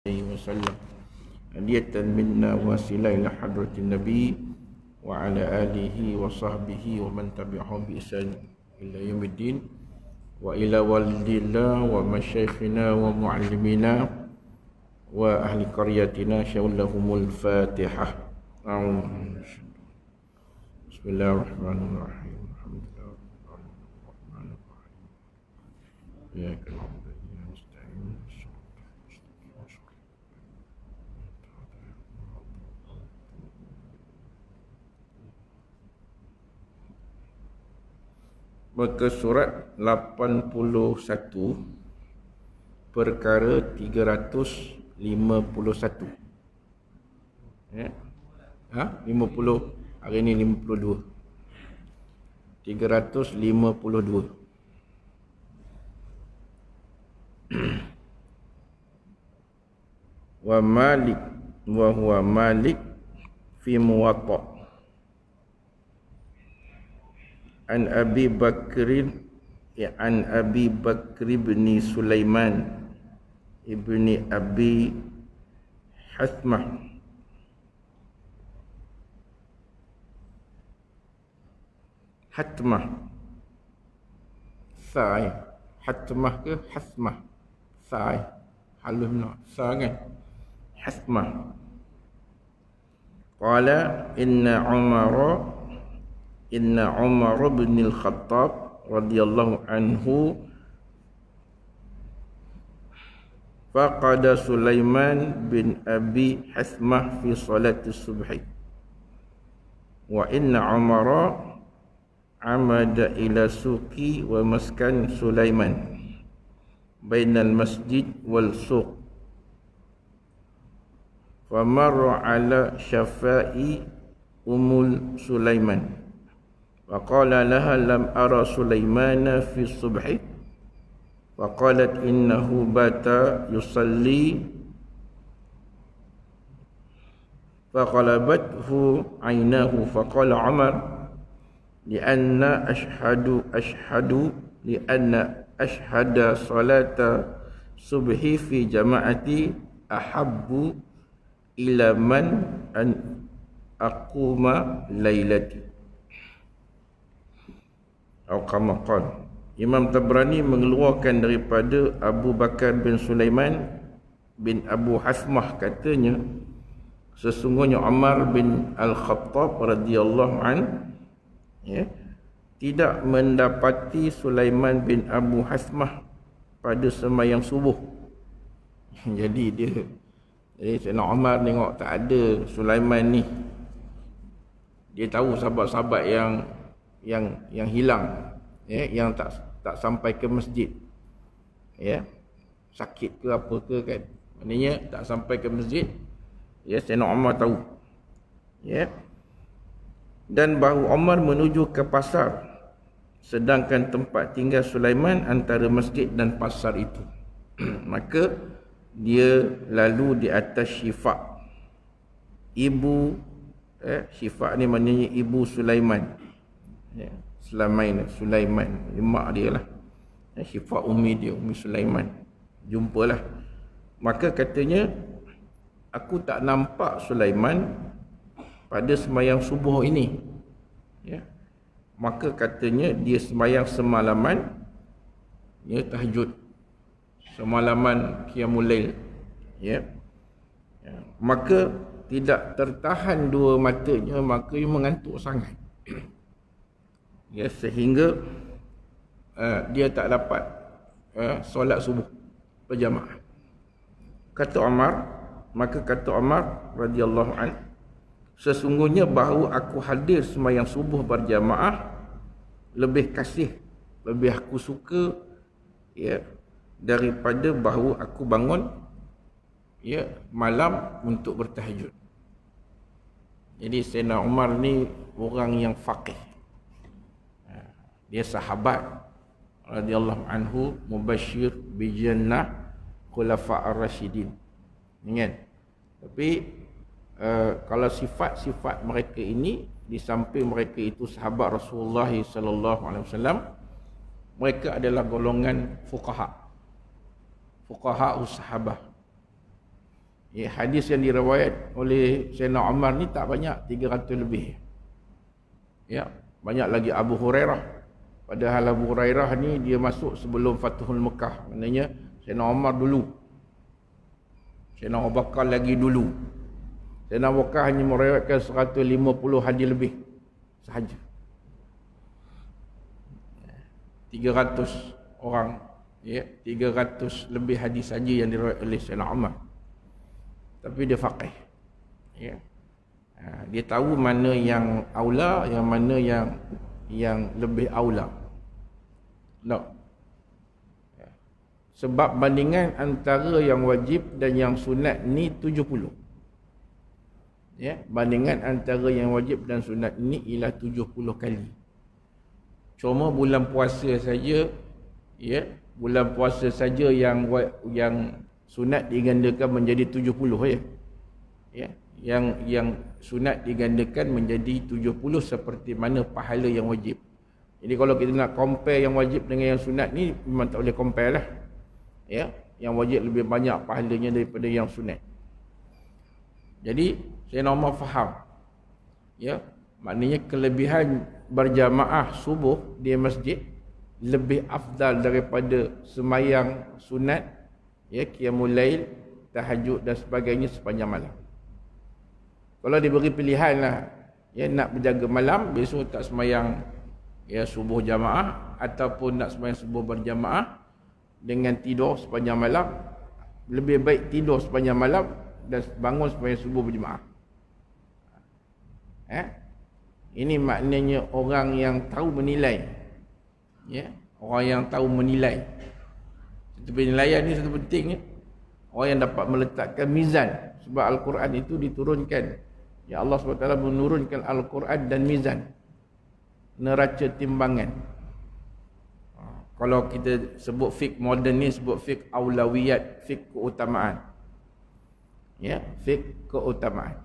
وسلم هدية منا وسيلة إلى حضرة النبي وعلى آله وصحبه ومن تبعهم بإحسان إلى يوم الدين وإلى والد الله ومشايخنا ومعلمينا وأهل قريتنا شاء لهم الفاتحة. بسم الله الرحمن الرحيم. الحمد لله الرحمن الرحيم. إياك نعبد وإياك نستعين. Maka surat 81 perkara 351. Ya. 50 hari ini 52. 352. Wa Malik wa huwa Malik fi Muwatta an Abi Bakr bin Sulaiman ibni Abi Hasmah Sai Hatmah ke Hasmah Sai halus nak Sai kan Hasmah qala inna Umar bin al-Khattab radhiyallahu anhu faqada Sulaiman bin Abi Hasmah fi salati subhi wa inna Umar amada ila suqi wa maskan Sulaiman bainal masjid wal suq famarra ala syafa'i Sulaiman وقال لها لم أرى سليمان في الصبح وقالت إنه بات يصلي فغلبته عيناه فقال عمر لأن أشهد صلاة الصبح في جماعتي أحب إلى من أن أقوم ليلتي. Al-Qamakal. Imam Tabrani mengeluarkan daripada Abu Bakar bin Sulaiman bin Abu Hasmah katanya, sesungguhnya Umar bin Al-Khattab radhiyallahu an tidak mendapati Sulaiman bin Abu Hasmah pada sembahyang subuh. Jadi Sayyidina Umar tengok tak ada Sulaiman ni. Dia tahu sahabat-sahabat yang hilang, yang tak sampai ke masjid, sakit ke apa ke kan, maknanya tak sampai ke masjid, Sayyidina Umar tahu, dan baru Umar menuju ke pasar, sedangkan tempat tinggal Sulaiman antara masjid dan pasar itu. Maka dia lalu di atas Syifa, ibu Syifa ni maknanya ibu Sulaiman, Sulaiman mak dia lah, Syifa Umi dia, Umi Sulaiman. Jumpalah. Maka katanya, aku tak nampak Sulaiman pada sembahyang subuh ini. Maka katanya dia sembahyang semalaman, tahajud, semalaman qiyamul lail. Maka tidak tertahan dua matanya, maka dia mengantuk sangat. Sehingga dia tak dapat solat subuh berjamaah. Maka kata Umar radhiyallahu an, sesungguhnya bahawa aku hadir sembahyang subuh berjamaah lebih kasih, lebih aku suka daripada bahawa aku bangun malam untuk bertahajud. Jadi Sayyidina Umar ni orang yang faqih. Dia sahabat radhiyallahu anhu, mubasyir bi jannah khulafa ar-rasyidin. Ingat. Tapi kalau sifat-sifat mereka ini, di samping mereka itu sahabat Rasulullah sallallahu alaihi wasallam, mereka adalah golongan fuqaha sahabah. Ya, hadis yang diriwayat oleh Sayyidina Umar ni tak banyak, 300 lebih. Ya, banyak lagi Abu Hurairah. Padahal Abu Hurairah ni dia masuk sebelum Fathul Mekah. Maknanya Sayyidina Umar dulu. Sayyidina Abu Bakar lagi dulu. Sayyidina Abu Bakar hanya meriwayatkan 150 hadis lebih sahaja. 300 orang, ya, 300 lebih hadis saja yang diriwayatkan oleh Sayyidina Umar. Tapi dia faqih. Ya. Dia tahu mana yang aula, yang mana yang lebih aula. No. Ya. Sebab bandingan antara yang wajib dan yang sunat ni 70. Ya, bandingan antara yang wajib dan sunat ni ialah 70 kali. Cuma bulan puasa saja, ya, bulan puasa saja yang sunat digandakan menjadi 70, ya. Ya, yang sunat digandakan menjadi 70 seperti mana pahala yang wajib. Jadi kalau kita nak compare yang wajib dengan yang sunat ni memang tak boleh compare lah. Ya, yang wajib lebih banyak pahalanya daripada yang sunat. Jadi saya normal faham. Ya, maknanya kelebihan berjamaah subuh di masjid lebih afdal daripada semayang sunat, ya, qiyamul lail, tahajud dan sebagainya sepanjang malam. Kalau diberi pilihan lah, ya, nak berjaga malam, besok tak semayang, ya, subuh jamaah, ataupun nak semayang subuh berjamaah dengan tidur sepanjang malam, lebih baik tidur sepanjang malam dan bangun semayang subuh berjamaah. Ini maknanya orang yang tahu menilai, ya, orang yang tahu menilai. Satu penilaian ni satu penting, ya. Orang yang dapat meletakkan mizan. Sebab Al-Quran itu diturunkan, ya, Allah SWT menurunkan Al-Quran dan mizan, neraca timbangan. Kalau kita sebut fiqh moden ni, sebut fiqh aulawiyat, fiqh keutamaan. Ya, fiqh keutamaan.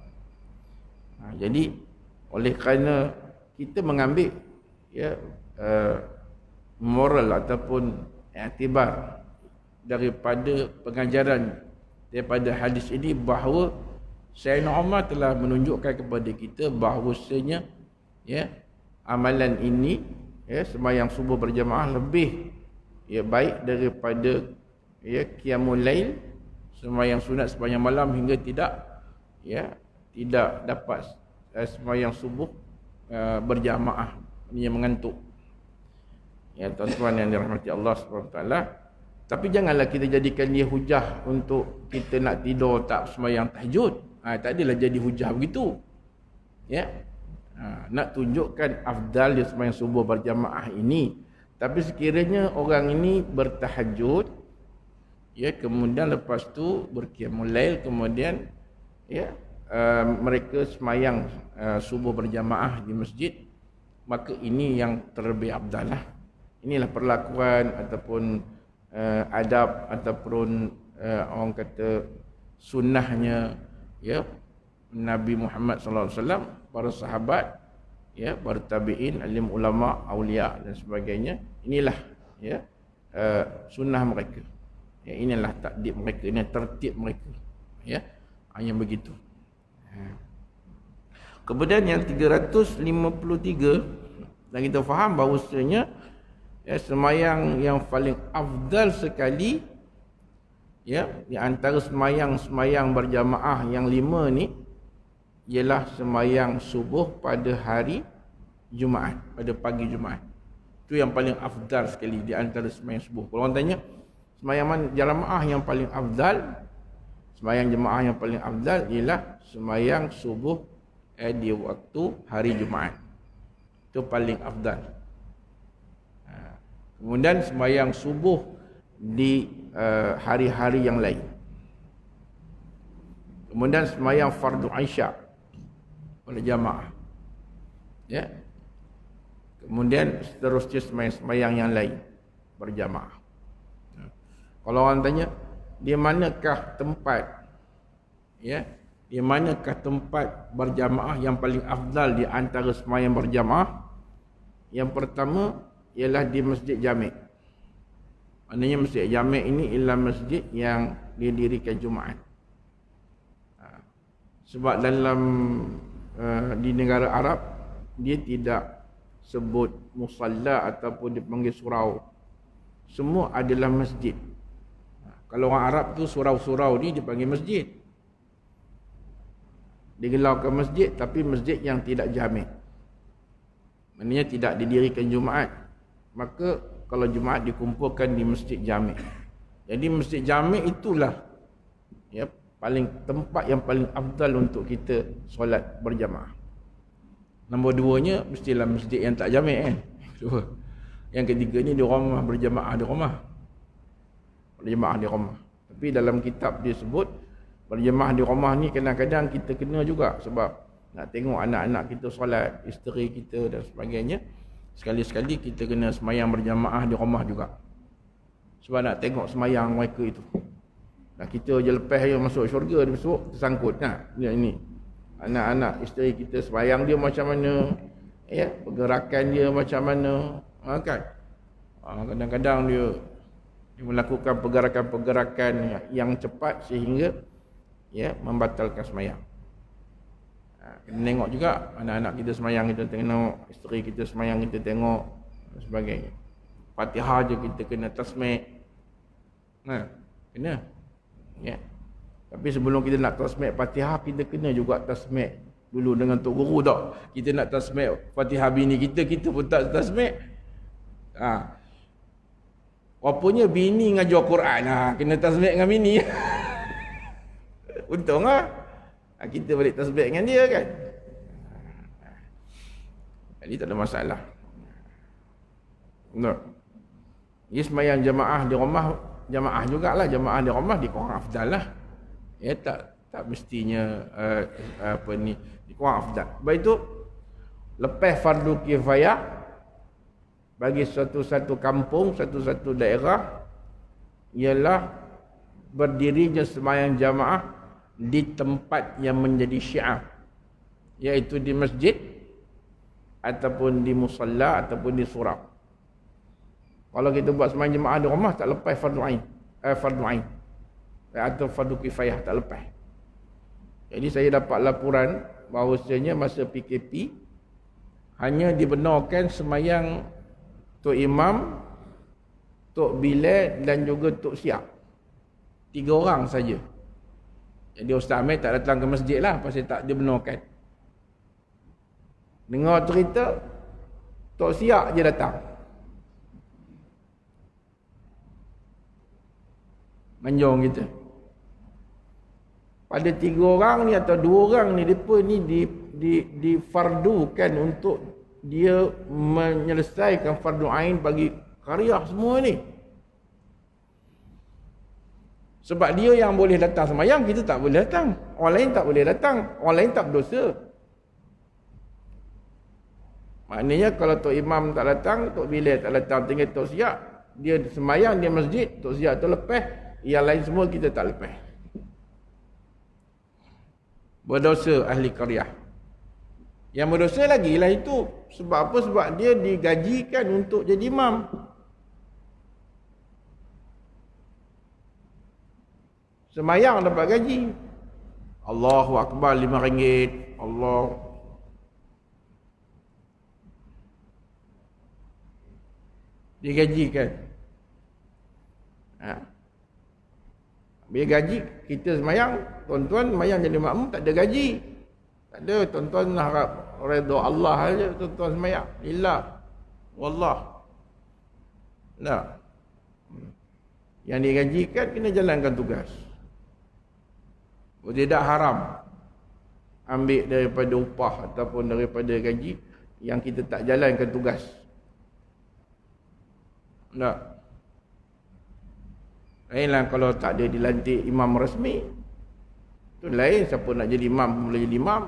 Jadi oleh kerana kita mengambil, ya, moral ataupun iktibar daripada pengajaran daripada hadis ini, bahawa Sayyidina Umar telah menunjukkan kepada kita bahawasanya, ya, amalan ini, ya, sembahyang subuh berjamaah lebih, ya, baik daripada, ya, qiyamul lail, sembahyang sunat sepanjang malam hingga tidak dapat sembahyang subuh berjamaah, ini yang mengantuk. Ya, tuan-tuan yang dirahmati Allah SWT. Tapi janganlah kita jadikan dia hujah untuk kita nak tidur tak sembahyang tahajud. Tak adalah jadi hujah begitu. Ya. Nak tunjukkan afdal dia sembahyang subuh berjamaah ini. Tapi sekiranya orang ini bertahajud, ya, kemudian lepas tu berqiyamul lail, kemudian, ya, mereka sembahyang subuh berjamaah di masjid, maka ini yang terlebih afdal lah. Inilah perlakuan ataupun adab ataupun orang kata sunnahnya, ya, Nabi Muhammad sallallahu alaihi wasallam, para sahabat, ya, para tabi'in, alim ulama, aulia dan sebagainya. Inilah, ya, sunnah mereka. Ya, inilah takdib mereka, ini tertib mereka. Ya, hanya begitu. Kemudian yang 353, dan kita faham bahawasanya, ya, semayang yang paling afdal sekali, ya, di antara semayang berjamaah yang 5 ni ialah semayang subuh pada hari Jumaat, pada pagi Jumaat. Itu yang paling afdal sekali di antara semayang subuh. Kalau orang tanya semayang jamaah yang paling afdal, semayang jemaah yang paling afdal ialah semayang subuh di waktu hari Jumaat. Itu paling afdal. Kemudian semayang subuh di hari-hari yang lain. Kemudian semayang fardu Isyak oleh jamaah. Ya. Kemudian seterusnya semayang yang lain berjamaah. Kalau orang tanya, di manakah tempat, ya, di manakah tempat berjamaah yang paling afdal di antara semayang berjamaah? Yang pertama ialah di Masjid Jami'. Maknanya Masjid Jami' ini ialah masjid yang didirikan Jumaat. Sebab dalam di negara Arab dia tidak sebut musalla ataupun dipanggil surau. Semua adalah masjid. Kalau orang Arab tu surau-surau ni dipanggil masjid. Digelarkan masjid, tapi masjid yang tidak jami'. Maknanya tidak didirikan Jumaat. Maka kalau Jumaat dikumpulkan di masjid jami'. Jadi masjid jami' itulah ya tempat yang paling afdal untuk kita solat berjamaah. Nombor duanya mestilah masjid yang tak jami' kan. Yang ketiga ni di rumah, berjamaah di rumah. Berjamaah di rumah. Tapi dalam kitab dia sebut berjamaah di rumah ni kadang-kadang kita kena juga sebab nak tengok anak-anak kita solat, isteri kita dan sebagainya. Sekali-sekali kita kena semayang berjamaah di rumah juga. Sebab nak tengok semayang mereka itu. Nah, kita je lepas je masuk syurga, dia masuk tersangkut. Nah, ini. Anak-anak isteri kita semayang dia macam mana, ya, pergerakan dia macam mana, kan? Kadang-kadang dia melakukan pergerakan-pergerakan yang cepat sehingga ya membatalkan semayang. Kena tengok juga anak-anak kita semayang, kita tengok isteri kita semayang, kita tengok dan sebagainya. Fatihah je kita kena tasmih. Kena. Ya. Tapi sebelum kita nak tasmih Fatihah, kita kena juga tasmih dulu dengan tok guru tak. Kita nak tasmih Fatihah bini kita pun tak tasmih. Rupanya bini ngajar Quran, kena tasmih dengan bini. Untung kita balik tasbih dengan dia kan. Jadi tak ada masalah. Benar. Dia semayang jamaah di rumah, jamaah jugalah, jamaah di rumah di kurang afdal lah. Ya, tak mestinya di kurang afdal. Sebab itu lepas fardu kifayah bagi satu-satu kampung, satu-satu daerah ialah berdirinya semayang jamaah di tempat yang menjadi syiar, iaitu di masjid ataupun di musalla ataupun di surau. Kalau kita buat semayang jemaah di rumah tak lepas fardu ain, atau fardu kifayah tak lepas. Jadi saya dapat laporan bahawasanya masa PKP hanya dibenarkan semayang Tok Imam, Tok Bilal dan juga Tok Siap. 3 orang saja. Jadi Ustaz Ahmed tak datang ke masjid lah pasal tak dibenarkan. Dengar cerita Tok Siap je datang. Manjung kita. Pada 3 orang ni atau 2 orang ni, mereka ni difardukan untuk dia menyelesaikan fardu ain bagi karya semua ni. Sebab dia yang boleh datang semayang, kita tak boleh datang. Orang lain tak boleh datang. Orang lain tak berdosa. Maknanya kalau Tok Imam tak datang, Tok Bilal tak datang, tinggal Tok Siap, dia semayang di masjid, Tok Siap tu lepas, yang lain semua kita tak lepas. Berdosa ahli qaryah. Yang berdosa lagi lah itu. Sebab apa? Sebab dia digajikan untuk jadi imam. Semayang dapat gaji. Allahu Akbar RM5. Allah. Digajikan. Bila gaji, kita semayang, tuan-tuan semayang jadi makmum tak ada gaji. Tak ada, tuan-tuan harap redha Allah saja, tuan-tuan semayang. Lillah. Wallah. Tak. Yang digajikan kena jalankan tugas. Tidak haram ambil daripada upah ataupun daripada gaji yang kita tak jalankan tugas. Tak. Lainlah kalau tak ada dilantik imam rasmi. Itu lain, siapa nak jadi imam pun boleh jadi imam.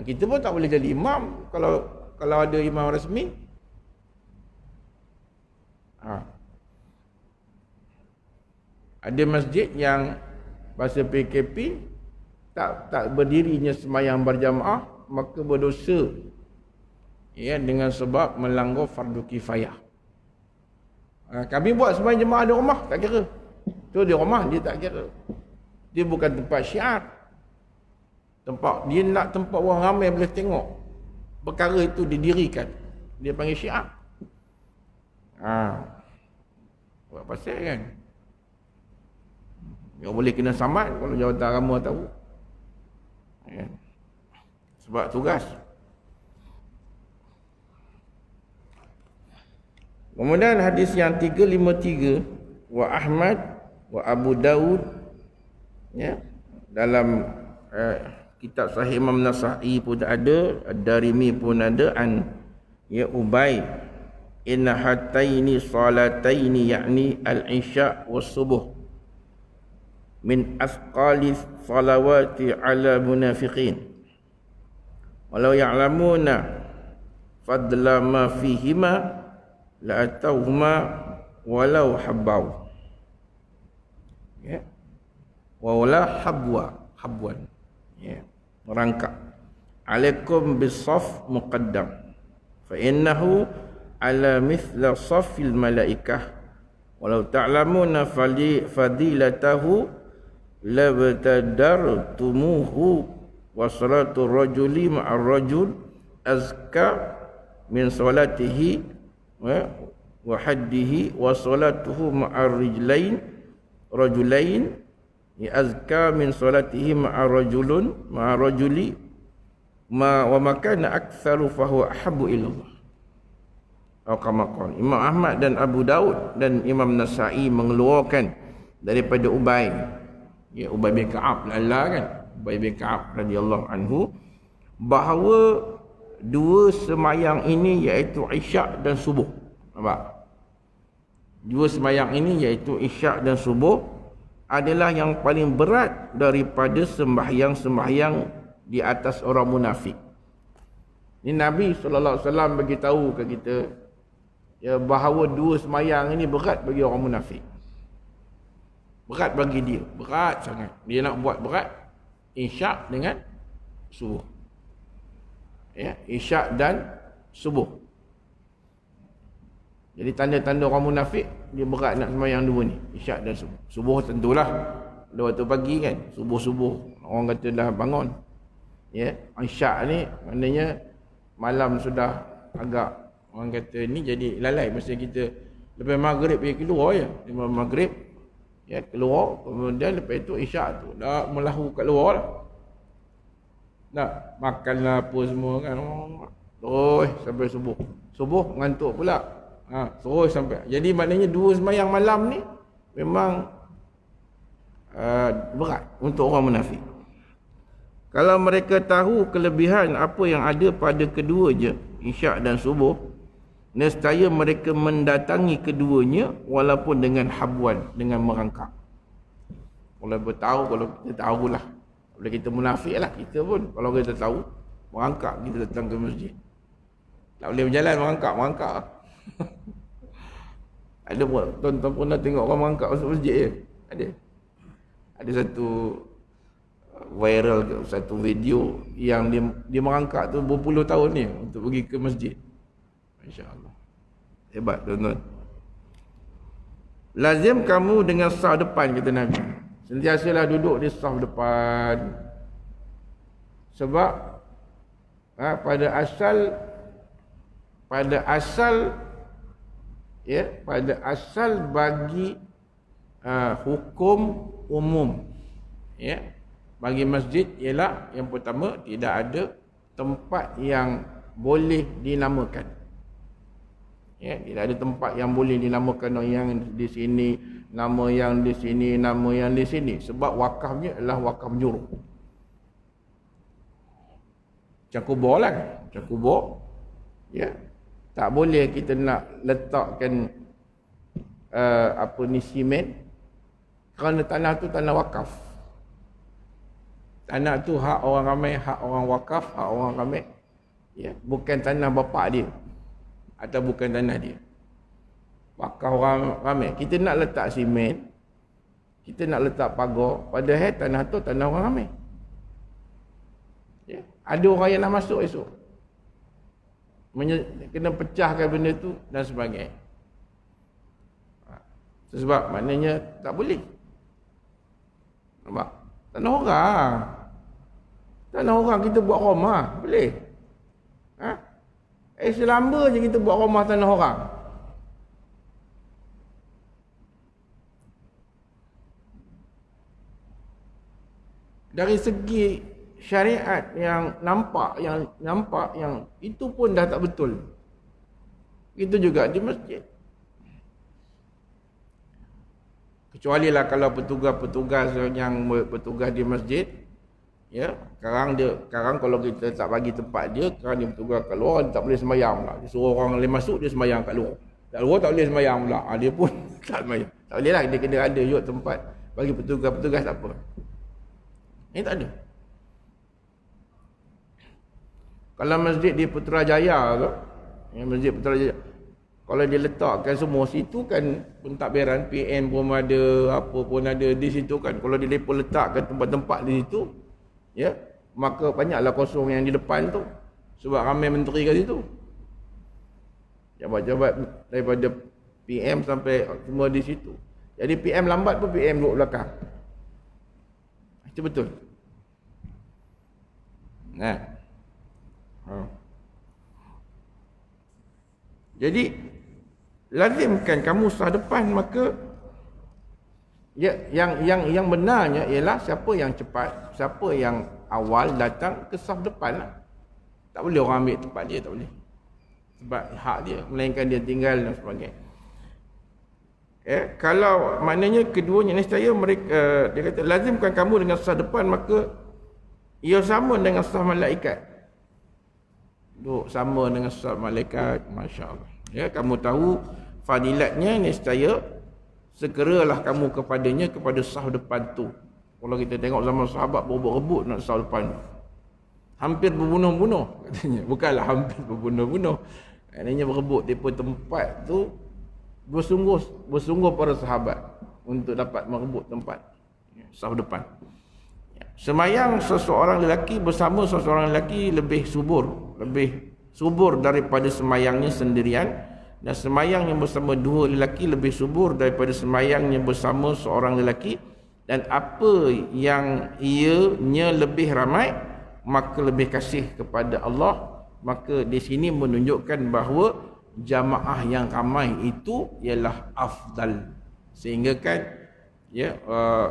Kita pun tak boleh jadi imam kalau ada imam rasmi. Ada masjid yang masa PKP tak berdirinya semayang berjamaah, maka berdosa ya, dengan sebab melanggar fardu kifayah. Kami buat semayang jemaah di rumah tak kira. Tu di rumah dia tak kira. Dia bukan tempat syiar. Tempat dia nak tempat orang ramai boleh tengok. Perkara itu didirikan. Dia panggil syiar. Buat pasal kan. Dia boleh kena samat kalau jawatan agama tahu. Ya. Sebab tugas. Kemudian hadis yang 353 wa Ahmad wa Abu Daud, ya, dalam kitab Sahih Imam Nasa'i pun ada, Ad-Darimi pun ada, ya Ubay, inna hataini salataini yakni al-isya was subuh min asqali salawati ala munafiqin walau ya'lamuna fadla ma fihima la atauhuma walau habbau, ya, wala habwan, ya, merangkak. Alaikum bisaf muqaddam fa innahu ala mithla safil malaikah walau ta'lamuna fadilatahu labtadartumuhu wa salatu rajuli ma'ar rajul azka min salatihi wa haddihi wa salatuhu ma'ar rajulain ya azka min salatihi ma'ar rajuli wa makana aktsaru fa huwa ahabbu ilallah. Imam Ahmad dan Abu Daud dan Imam Nasa'i mengeluarkan daripada Ubay, ya, Ubay bin Ka'ab kan, Ubay bin Ka'ab radhiyallahu anhu, bahawa dua semayang ini iaitu isyak dan subuh. Nampak? Dua semayang ini iaitu isyak dan subuh adalah yang paling berat daripada sembahyang-sembahyang di atas orang munafik. Ini Nabi SAW beritahu ke kita, ya, bahawa dua semayang ini berat bagi orang munafik. Berat bagi dia, berat sangat. Dia nak buat berat isyak dengan subuh. Ya, isyak dan subuh. Jadi tanda-tanda orang munafik, dia berat nak semayang dua ni, isyak dan subuh. Subuh tentulah pada waktu pagi kan, subuh-subuh orang kata dah bangun. Ya, isyak ni maknanya malam sudah agak, orang kata ni jadi lalai. Masa kita lepas maghrib dia keluar je, lepas maghrib ya keluar, kemudian lepas itu isyak tu dah melahu kat luar lah. Nak makanlah apa semua kan, terus sampai subuh. Subuh ngantuk pula. Terus sampai. Jadi maknanya dua sembahyang malam ni memang berat untuk orang munafik. Kalau mereka tahu kelebihan apa yang ada pada keduanya, isyak dan subuh, nescaya mereka mendatangi keduanya walaupun dengan habwan, dengan merangkak. Kalau bertahu, kalau kita tahulah, kalau kita munafik lah, kita pun kalau kita tahu, merangkak kita datang ke masjid. Tak boleh berjalan, merangkak lah. Ada pun tuan-tuan pernah tengok orang merangkak masuk masjid je? Ada satu viral ke, satu video yang dia merangkak tu berpuluh tahun ni untuk pergi ke masjid. Masya-Allah. Hebat tuan-tuan. Lazim kamu dengan saf depan, kata Nabi. Sentiasalah duduk di saf depan. Sebab pada asal bagi hukum umum, ya, bagi masjid ialah yang pertama, tidak ada tempat yang boleh dinamakan. Ya, tidak ada tempat yang boleh dinamakan yang di sini, nama yang di sini, nama yang di sini, sebab wakafnya adalah wakaf menjuruk. Macam kubur lah kan? Macam kubur, ya, tak boleh kita nak letakkan simen, kerana tanah tu tanah wakaf. Tanah tu hak orang ramai, hak orang wakaf, hak orang ramai. Ya, bukan tanah bapa dia atau bukan tanah dia. Wakaf orang ramai. Kita nak letak simen, kita nak letak pagar, padahal tanah tu tanah orang ramai. Ya, ada orang yang nak masuk esok, kena pecahkan benda tu dan sebagainya. Sebab maknanya tak boleh. Nampak? Tanah orang. Tanah orang kita buat rumah, boleh? Ha? Selamba je kita buat rumah tanah orang. Dari segi syariat yang nampak yang itu pun dah tak betul. Itu juga di masjid. Kecuali lah kalau petugas-petugas yang bertugas di masjid, ya, sekarang kalau kita tak bagi tempat dia, sekarang dia bertugas kat luar, dia tak boleh sembahyang pula. Dia suruh orang boleh masuk, dia sembahyang kat luar. Kat luar tak boleh sembahyang pula. Dia pun tak sembahyang. Tak boleh lah, dia kena ada juga tempat bagi petugas-petugas tak apa. Ini tak ada. Kalau masjid di Putrajaya tu, masjid Putrajaya, kalau dia letakkan semua situ kan pentadbiran PM pun ada, apa pun ada di situ kan. Kalau dia letakkan tempat-tempat di situ, ya, maka banyaklah kosong yang di depan tu. Sebab ramai menteri kat situ. Jabat-jabat daripada PM sampai semua di situ. Jadi PM lambat pun PM duduk belakang. Itu betul. Nah. Jadi lazimkan kamu sah depan, maka ya, yang benarnya ialah siapa yang cepat, siapa yang awal datang ke saf depan lah. Tak boleh orang ambil tempat dia, tak boleh. Sebab hak dia, melainkan dia tinggal dan sebagainya. Kalau maknanya keduanya nescaya mereka, dia kata lazimkan kamu dengan saf depan, maka ia sama dengan saf malaikat. Duk sama dengan saf malaikat, masya-Allah. Ya, kamu tahu fadilatnya, nescaya segeralah kamu kepadanya, kepada saf depan tu. Kalau kita tengok zaman sahabat berebut-rebut nak saf depan, hampir berbunuh-bunuh katanya. Bukanlah hampir berbunuh-bunuh, maknanya berebut depa tempat tu, bersungguh para sahabat untuk dapat merebut tempat saf depan. Semayang seseorang lelaki bersama seseorang lelaki lebih subur daripada semayangnya sendirian, dan semayang yang bersama dua lelaki lebih subur daripada semayangnya bersama seorang lelaki, dan apa yang ianya lebih ramai maka lebih kasih kepada Allah. Maka di sini menunjukkan bahawa jamaah yang ramai itu ialah afdal, sehingga kan ya,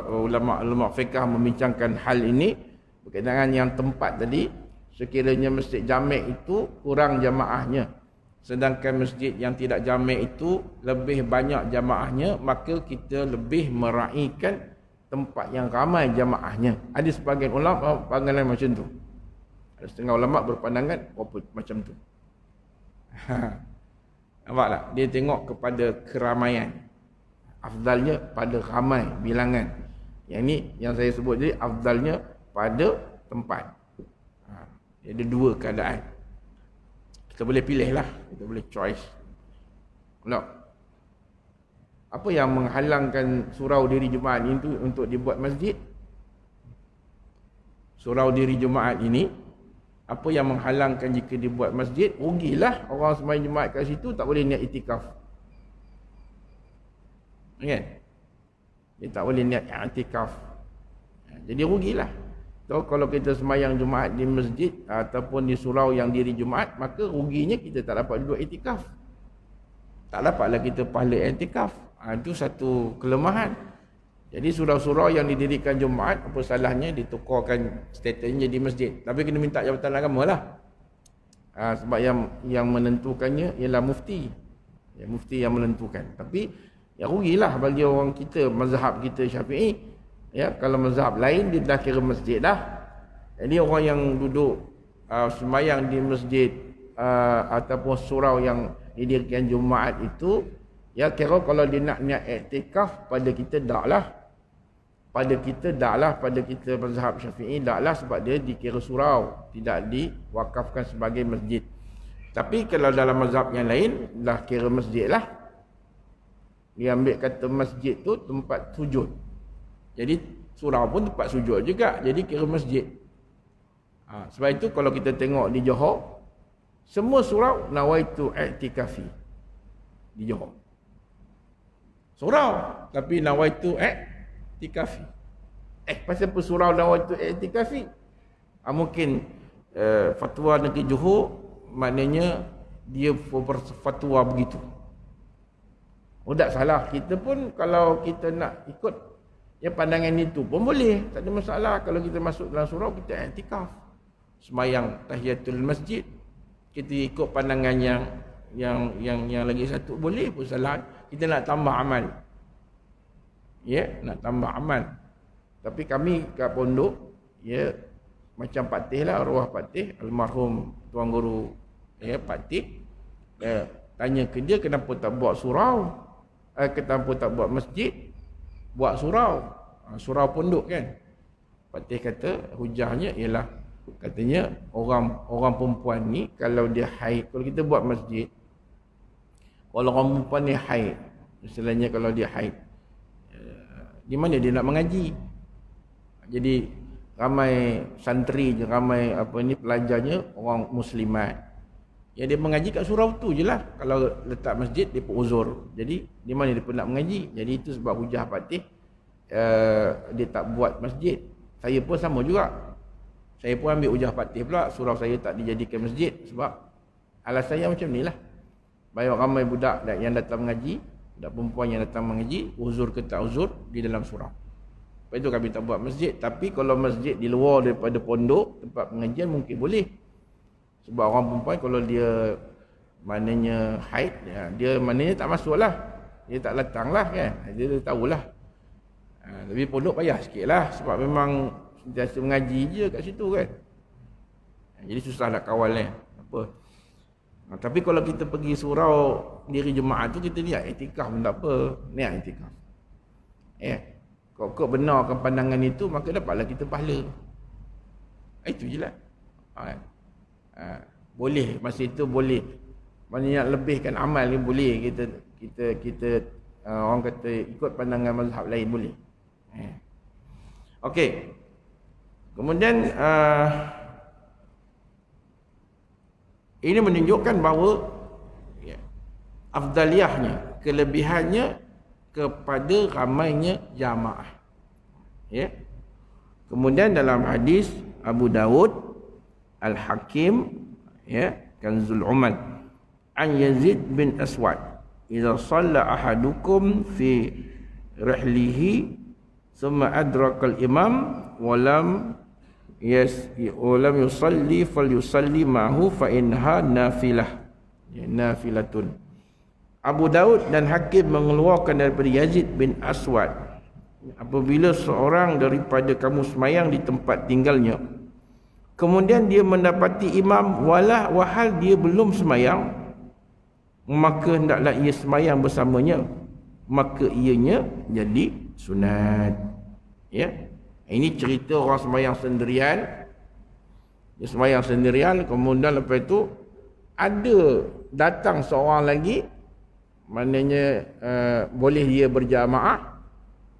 ulama-ulama fiqh membincangkan hal ini berkaitan yang tempat tadi. Sekiranya masjid jamek itu kurang jamaahnya, sedangkan masjid yang tidak jamek itu lebih banyak jamaahnya, maka kita lebih meraihkan tempat yang ramai jamaahnya. Ada sebahagian ulama pandangan macam tu, ada setengah ulama berpandangan macam tu. Nampak tak? Dia tengok kepada keramaian, afdalnya pada ramai bilangan. Yang ni yang saya sebut tadi, afdalnya pada tempat. Ada dua keadaan. Kita boleh pilih lah, kita boleh choice. No. Apa yang menghalangkan surau diri Jumaat itu untuk dibuat masjid? Surau diri Jumaat ini, apa yang menghalangkan jika dibuat masjid? Rugilah orang sembahyang Jumaat kat situ tak boleh niat iktikaf. Kan? Dia tak boleh niat i'tikaf. Jadi rugilah. So, kalau kita sembahyang Jumaat di masjid ataupun di surau yang diri Jumaat, maka ruginya kita tak dapat duduk i'tikaf. Tak dapatlah kita pahala i'tikaf. Itu satu kelemahan. Jadi surau-surau yang didirikan Jumaat, apa salahnya ditukarkan statusnya jadi masjid. Tapi kena minta jabatan agama lah. Sebab yang menentukannya ialah mufti. Ya, mufti yang menentukan. Tapi ya rugilah bagi orang kita, mazhab kita Syafi'i. Ya, kalau mazhab lain dia dah kira masjid dah. Jadi orang yang duduk sembahyang di masjid ataupun surau yang didirikan Jumaat itu, ya kira kalau dia nak niat iktikaf, pada kita taklah. Pada kita mazhab Syafi'i taklah, sebab dia dikira surau, tidak diwakafkan sebagai masjid. Tapi kalau dalam mazhab yang lain dah kira masjid lah. Dia ambil kata masjid tu tempat sujud. Jadi surau pun tempat sujud juga, jadi kira masjid. Sebab itu kalau kita tengok di Johor, semua surau nawaitu i'tikafi di Johor. Surau tapi nawaitu i'tikafi. Pasal apa surau nawaitu i'tikafi? Mungkin fatwa negeri Johor maknanya dia berfatwa begitu. Tak salah. Kita pun kalau kita nak ikut pandangan itu pun boleh, tak ada masalah. Kalau kita masuk dalam surau, kita i'tikaf, semayang tahiyatul masjid, kita ikut pandangan yang lagi satu, boleh pun salah. Kita nak tambah amal, nak tambah amal. Tapi kami kat pondok, macam Pak Teh lah, arwah Pak Teh, almarhum Tuan Guru Pak Teh, tanya ke dia kenapa tak buat surau, kenapa tak buat masjid, buat surau, surau pondok kan. Pak Teh kata hujahnya ialah, katanya orang perempuan ni kalau dia haid, kalau kita buat masjid, kalau orang perempuan ni haid, misalnya kalau dia haid, di mana dia nak mengaji? Jadi ramai santri je, ramai pelajarnya orang muslimat. Dia mengaji kat surau tu je lah. Kalau letak masjid, dia pun uzur. Jadi di mana dia pun nak mengaji? Jadi itu sebab hujah Patih, dia tak buat masjid. Saya pun sama juga. Saya pun ambil hujah Patih pula, surau saya tak dijadikan masjid. Sebab alasan saya macam ni lah. Banyak ramai budak yang datang mengaji, budak perempuan yang datang mengaji, uzur ke tak uzur, di dalam surau. Lepas itu kami tak buat masjid. Tapi kalau masjid di luar daripada pondok, tempat pengajian mungkin boleh. Sebab orang perempuan kalau dia maknanya haid, dia maknanya tak masuk lah, dia tak datang lah kan, dia tahulah. Tapi pondok payah sikit lah, sebab memang sentiasa mengaji je kat situ kan. Jadi susah nak kawal apa. Tapi kalau kita pergi surau diri jemaah tu, kita niat i'tikaf pun tak apa, niat i'tikaf. Kalau benarkan pandangan itu, maka dapatlah kita pahala. Itu je lah. Boleh, masa itu boleh. Maknanya lebihkan amal ni boleh. Kita orang kata ikut pandangan mazhab lain boleh. Okey. Kemudian ini menunjukkan bahawa afdaliyahnya, kelebihannya kepada ramainya jamaah. Kemudian dalam hadis Abu Dawud, Al-Hakim, Kanzul Umal, an Yazid bin Aswad, idza shalla ahadukum fi rihlihi thumma adraka al-imam wa lam yusalli falyusalli ma'hu fa inha nafilatun. Abu Daud dan Hakim mengeluarkan daripada Yazid bin Aswad, apabila seorang daripada kamu semayang di tempat tinggalnya, kemudian dia mendapati imam wahal dia belum semayang, maka hendaklah ia semayang bersamanya, maka ianya jadi sunat. Ini cerita orang semayang sendirian. Dia semayang sendirian, kemudian lepas itu ada datang seorang lagi, maknanya boleh dia berjamaah,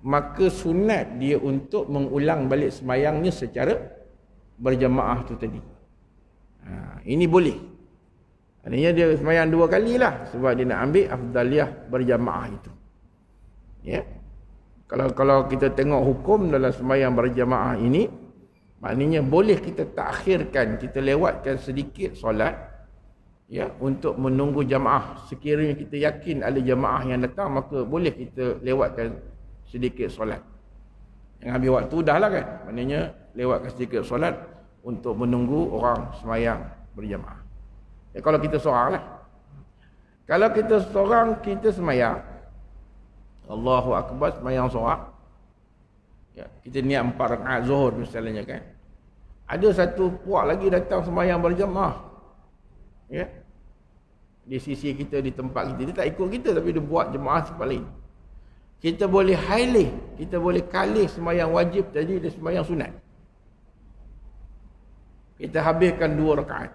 maka sunat dia untuk mengulang balik semayangnya secara berjamaah tu tadi. Ini boleh. Artinya dia semayang 2 kali lah, sebab dia nak ambil afdaliyah berjamaah itu. Kalau kita tengok hukum dalam semayang berjamaah ini, maknanya boleh kita takhirkan, kita lewatkan sedikit solat, untuk menunggu jamaah. Sekiranya kita yakin ada jamaah yang datang, maka boleh kita lewatkan sedikit solat. Yang ambil waktu dah lah kan, maknanya lewatkan sedikit solat untuk menunggu orang semayang berjamaah. Kalau kita seorang lah. Kalau kita seorang, kita semayang Allahu Akbar, semayang seorang, kita niat 4 rakaat zuhur misalnya kan, ada satu puak lagi datang semayang berjamaah, di sisi kita, di tempat kita, dia tak ikut kita tapi dia buat jemaah tempat lain, kita boleh hailih, kita boleh kalih semayang wajib tadi, dia semayang sunat, kita habiskan 2 rakaat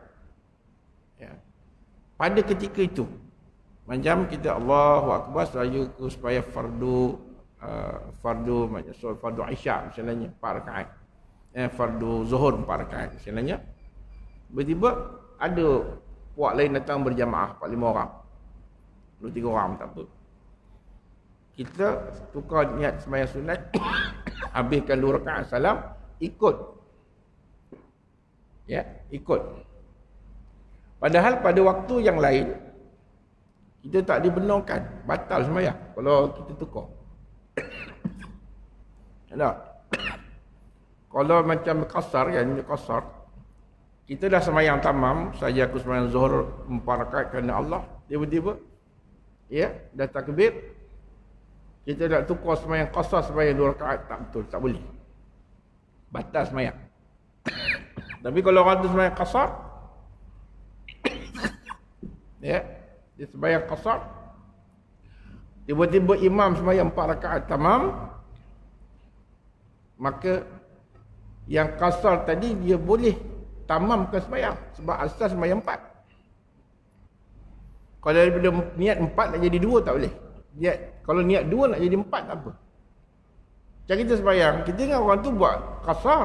pada ketika itu. Macam kita Allahu Akbar supaya fardu macam fardu Isyak misalnya 4 rakaat, fardu Zuhur 4 rakaat misalnya, tiba-tiba ada puak lain datang berjamaah 4-5 orang, 2-3 orang, tak apa, kita tukar niat sembahyang sunat, habiskan 2 rakaat, salam, ikut Ya, ikut. Padahal pada waktu yang lain kita tak dibenarkan, batal sembahyang kalau kita tukar. Tak? Kalau macam qasar kan, qasar. Kita dah sembahyang tamam, saja aku sembahyang zuhur 4 rakaat kerana Allah, tiba-tiba ya, dah takbir. Kita nak tukar sembahyang qasar sembahyang 2 rakaat, tak betul, tak boleh. Batal sembahyang. Tapi kalau orang tu sembahyang qasar, ya, dia sembahyang qasar, tiba-tiba imam sembahyang 4 rakaat tamam, maka yang qasar tadi dia boleh tamamkan sembahyang sebab asas sembahyang 4. Kalau daripada niat 4 nak jadi 2 tak boleh. Kalau niat 2 nak jadi 4 tak apa. Macam kita sembahyang, kita ingat orang tu buat qasar.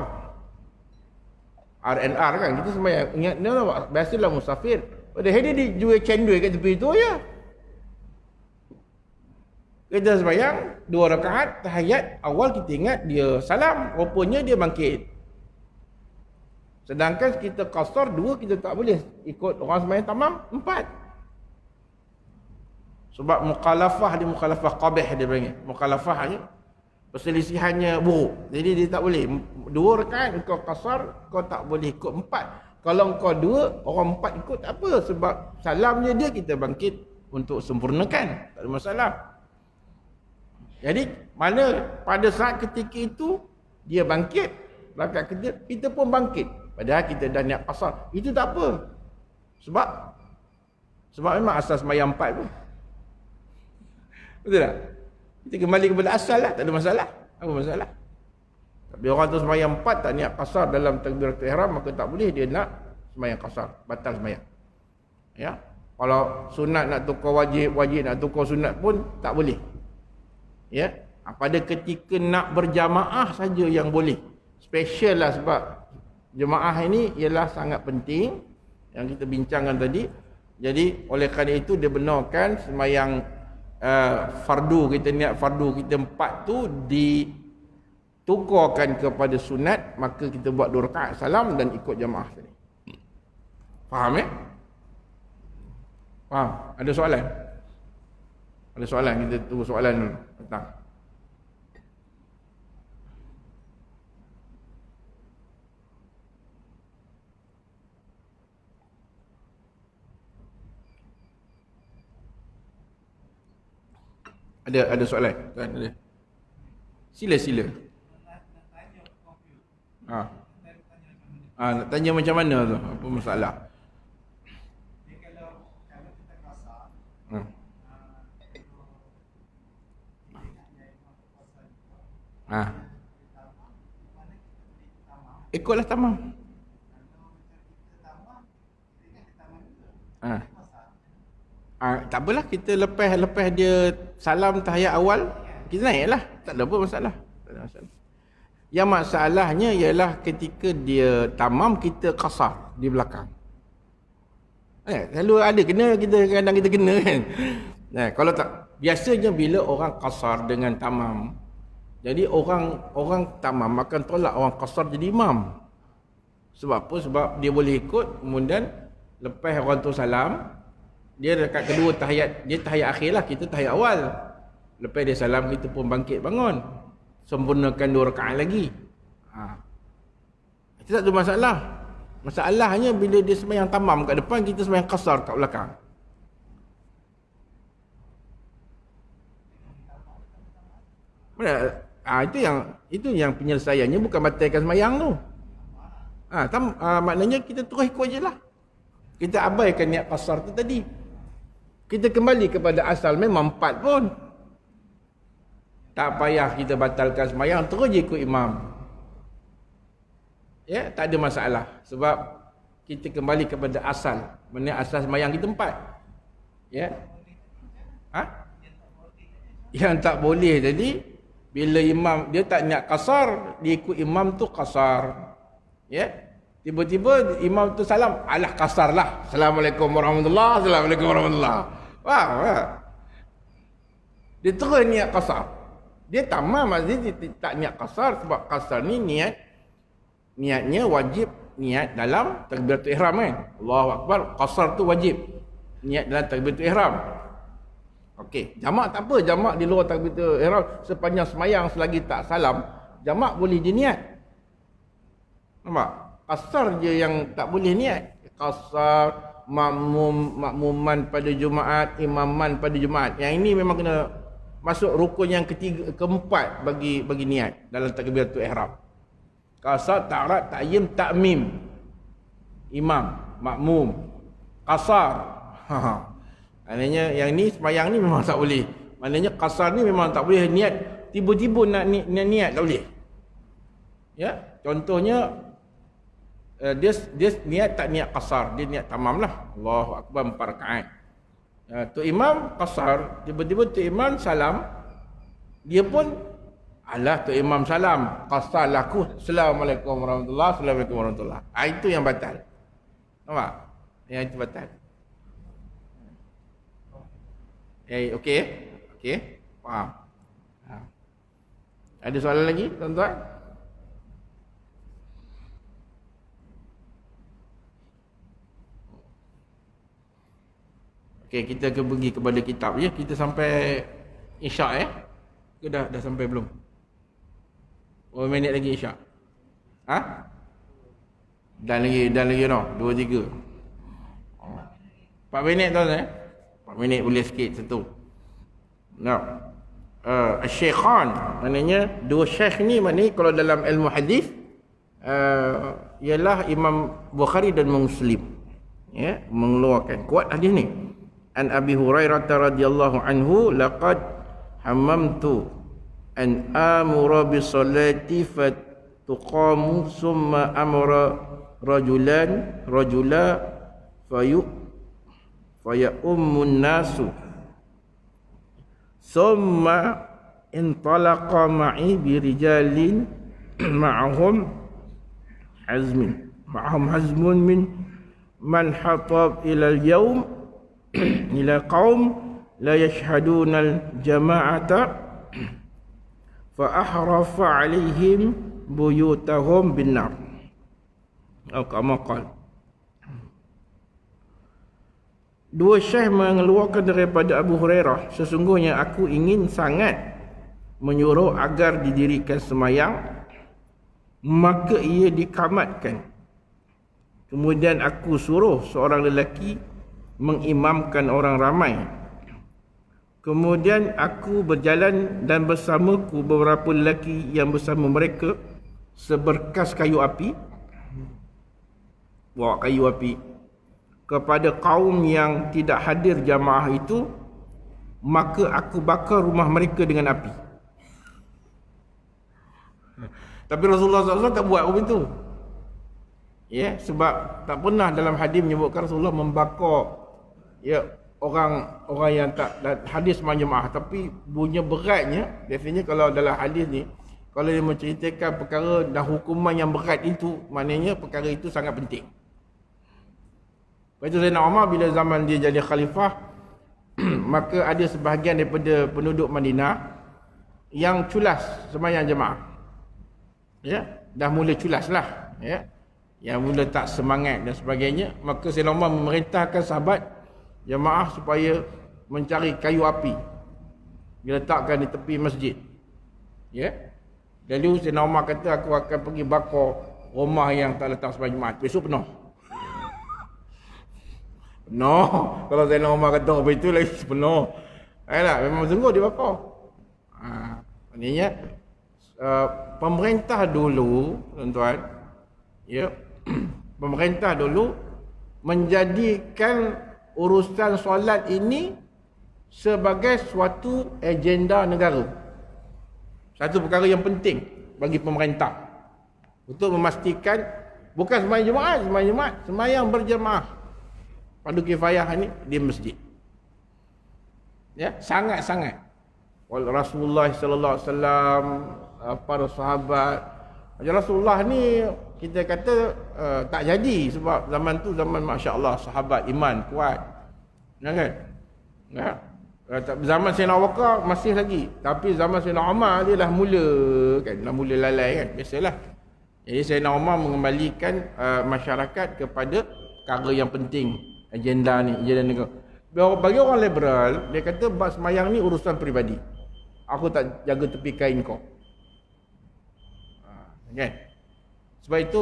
RNR kan, kita sembahyang ingat dia lah, biasalah musafir. Padahal dia jual cendol kat tepi tu ya. Kita sembahyang 2 rakaat tahiyat awal, kita ingat dia salam, rupanya dia bangkit. Sedangkan kita qasar 2, kita tak boleh ikut orang sembahyang tamam 4. Sebab mukhalafah qabih dia panggil. Mukhalafahnya perselisihannya buruk. Jadi dia tak boleh 2 rakaat kau qasar, kau tak boleh ikut 4. Kalau kau 2, orang 4 ikut tak apa, sebab salamnya dia kita bangkit untuk sempurnakan, tak ada masalah. Jadi mana pada saat ketika itu dia bangkit, rakaat kita pun bangkit. Padahal kita dah niat qasar. Itu tak apa. Sebab memang asas sembahyang 4 pun. Betul tak? Kita kembali kepada asal lah, tak ada masalah. Apa masalah? Tapi orang tu sembahyang 4 tak niat qasar dalam takbiratul ihram, maka tak boleh dia nak sembahyang qasar, batal sembahyang. Ya. Kalau sunat nak tukar wajib, wajib nak tukar sunat pun tak boleh. Ya. Pada ketika nak berjamaah saja yang boleh. Special lah, sebab jemaah ini ialah sangat penting yang kita bincangkan tadi. Jadi oleh kerana itu dia benarkan sembahyang fardu, kita niat fardu kita 4 tu ditukarkan kepada sunat, maka kita buat 2 rakaat salam dan ikut jemaah tadi. Faham ya? Faham? Ada soalan? Ada soalan? Kita tunggu soalan dulu. Petang. Ada soalan? Kan ada. Sila. Nak tanya macam mana tu? Apa masalah? Ikutlah tamam. Tak apalah, kita lepas dia salam tahiyat awal, kita naiklah, tak ada apa masalah. Tak ada masalah. Yang masalahnya ialah ketika dia tamam kita qasar di belakang. Selalu ada kena, kita kadang kita kena kan. Kalau tak, biasanya bila orang qasar dengan tamam, jadi orang tamam akan tolak orang qasar jadi imam. Sebab apa? Sebab dia boleh ikut, kemudian lepas orang tu salam, dia dekat kedua tahiyat, dia tahiyat akhir lah, kita tahiyat awal. Lepas dia salam, kita pun bangkit bangun, sempurnakan 2 rakaat lagi. Itu tak ada masalah. Masalahnya bila dia sembahyang tamam kat depan, kita sembahyang qasar kat belakang. Itu yang penyelesaiannya, bukan batalkan sembahyang tu. Maknanya kita terus ikut je lah. Kita abaikan niat qasar tu tadi. Kita kembali kepada asal, memang 4 pun. Tak payah kita batalkan sembahyang, terus je ikut imam. Ya, tak ada masalah. Sebab kita kembali kepada asal. Mana asal sembahyang kita 4. Ya. Yang tak boleh tadi, bila imam dia tak niat qasar, dia ikut imam tu qasar. Ya. Tiba-tiba imam tu salam, alah qasar lah. Assalamualaikum warahmatullahi wabarakatuh. Assalamualaikum warahmatullahi wabarakatuh. Dia terus niat qasar. Dia tamam, dia tak niat qasar sebab qasar ni niatnya wajib niat dalam takbiratul ihram kan. Allahu akbar, qasar tu wajib. Niat dalam takbiratul ihram. Okey, jamak tak apa, jamak di luar takbiratul ihram sepanjang semayang selagi tak salam, jamak boleh diniat. Nampak? Qasar je yang tak boleh niat. Qasar, makmuman pada Jumaat, imaman pada Jumaat. Yang ini memang kena masuk rukun yang ketiga, keempat bagi niat dalam takbiratul ihram. Qasar, ta'rad, ta'yim, ta'mim. Imam, makmum. Qasar. Maknanya yang ni sembahyang ni memang tak boleh. Maknanya qasar ni memang tak boleh niat tiba-tiba nak niat tak boleh. Ya, contohnya dia niat tak niat qasar, dia niat tamam lah. Allahu akbar 4 rakaat. Tu imam qasar, tiba-tiba tu imam salam, dia pun alah tu imam salam, qasar laku, assalamualaikum warahmatullahi, assalamualaikum warahmatullahi. Itu yang batal. Nampak? Yang itu batal. Okey? Okey? Faham? Ada soalan lagi, tuan-tuan? Okey, kita akan pergi kepada kitab je. Kita sampai Isyak Ke dah sampai belum? Berapa minit lagi Isyak? Dan lagi no, 2 3. 4 minit tuan 4 minit boleh sikit satu. Nah. Syaikhan maknanya dua syekh ni, maknanya kalau dalam ilmu hadis ialah Imam Bukhari dan Muslim, ya, mengeluarkan kuat hadis ni. An Abi Hurairah radhiyallahu anhu, laqad hammamtu an amura bi salati fatuqamu summa amara rajula fayummun nasu summa intalaqa ma'i birijalin ma'ahum hazmun min man hatab ila al-yawm ila qaum la yashhaduna al-jama'ata fa ahrafa 'alaihim buyutahum bin nar. Kama qala. Dua syekh mengeluarkan daripada Abu Hurairah, sesungguhnya aku ingin sangat menyuruh agar didirikan semayang, maka ia dikamatkan. Kemudian aku suruh seorang lelaki mengimamkan orang ramai. Kemudian aku berjalan dan bersamaku beberapa lelaki yang bersama mereka seberkas kayu api, bawa kayu api kepada kaum yang tidak hadir jamaah itu, maka aku bakar rumah mereka dengan api. Tapi Rasulullah SAW tak buat begitu. Ya, sebab tak pernah dalam hadis menyebutkan Rasulullah membakar orang yang tak hadis jemaah. Tapi bunyi beratnya, biasanya kalau dalam hadis ni, kalau dia menceritakan perkara dan hukuman yang berat itu, maknanya perkara itu sangat penting. Lepas itu Sayyidina Umar bila zaman dia jadi khalifah, maka ada sebahagian daripada penduduk Madinah yang culas sembahyang jemaah. Ya, dah mula culas lah, ya. Yang mula tak semangat dan sebagainya, maka Sayyidina Umar memerintahkan sahabat jemaah supaya mencari kayu api diletakkan di tepi masjid. Ya. Lalu Sayyidina Umar kata, aku akan pergi bakar rumah yang tak letak sembahyang jemaah. Besok penuh. Penuh. Kalau Sayyidina Umar kata apa itu lagi penuh. Ayolah, memang sungguh dia bakar. Maknanya pemerintah dulu, tuan-tuan, ya, pemerintah dulu menjadikan urusan solat ini sebagai suatu agenda negara. Satu perkara yang penting bagi pemerintah untuk memastikan bukan sembahyang Jumaat, sembahyang berjemaah fardu kifayah ni di masjid. Ya, sangat-sangat. Rasulullah sallallahu alaihi wasallam, para sahabat. Rasulullah ni kita kata tak jadi sebab zaman tu zaman masya-Allah sahabat iman kuat. Ya kan? Ya. Zaman Sayyidina Abu Bakar masih lagi, tapi zaman Sayyidina Umar dia dah mula kan, dah mula lalai kan, biasalah. Jadi Sayyidina Umar mengembalikan masyarakat kepada perkara yang penting, agenda ni, agenda negara. Bagi orang liberal, dia kata bab semayang ni urusan peribadi. Aku tak jaga tepi kain kau. Kan? Sebab itu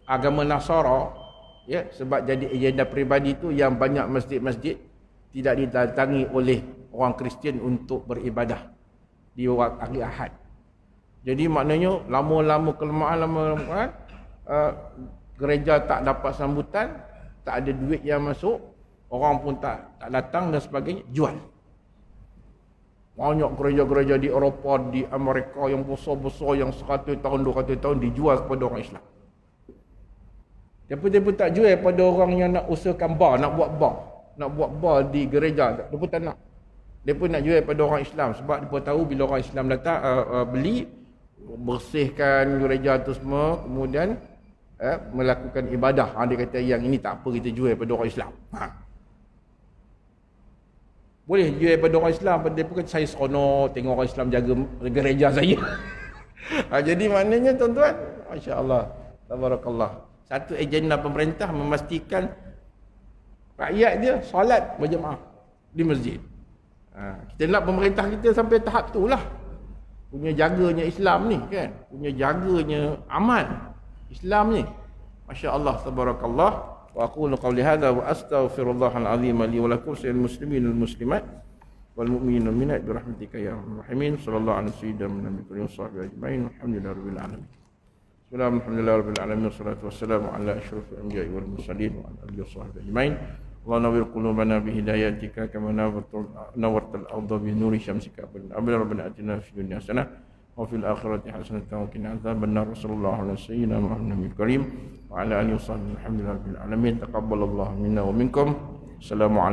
agama Nasara, ya, sebab jadi agenda peribadi tu yang banyak masjid-masjid tidak didatangi oleh orang Kristian untuk beribadah di hari Ahad. Jadi maknanya lama-lama kelemahan, gereja tak dapat sambutan, tak ada duit yang masuk, orang pun tak datang dan sebagainya, jual. Banyak gereja-gereja di Eropah, di Amerika yang besar-besar, yang 100 tahun, 200 tahun dijual kepada orang Islam. Dia pun tak jual pada orang yang nak usahakan bar, nak buat bar di gereja. Dia pun tak nak. Dia pun nak jual pada orang Islam sebab dia pun tahu bila orang Islam datang beli, bersihkan gereja tu semua, kemudian melakukan ibadah. Dia kata yang ini tak apa kita jual pada orang Islam. Boleh jual pada orang Islam, dia pun kata saya seronok tengok orang Islam jaga gereja saya. Jadi maknanya tuan-tuan, masya-Allah, tabarakallah. Satu agenda pemerintah memastikan rakyat dia solat berjemaah di masjid. Kita nak pemerintah kita sampai tahap tu lah. Punya jaganya Islam ni kan. Punya jaganya aman Islam ni. Masya-Allah, tabarakallah. Wa aqulu qawli hadza wa astaghfirullahal azim li wa lakum sa'il muslimin wal muslimat wal mu'minin wal mu'minat bi rahmatika ya arhamar rahimin. Sallallahu alaihi wasallam nabi karim sahbihi ajmain. Alhamdulillahirabbil alamin. Alhamdulillahirabbil alamin. Wassalatu wassalamu ala asyrafil anbiya'i wal mursalin wa ala alihi washabbihi ajmain. Allah nawwir qulubana bi hidayatika kama nawwartal arda bi nuri syamsika. Rabbana atina fid dunya hasanah wa fil akhirati hasanatan wa qina adzabannar. Sallallahu alaihi wasallam Muhammadin karim wa ala alihi washabbihi alhamdulillahirabbil alamin. Taqabbalallahu minna wa minkum. Assalamualaikum.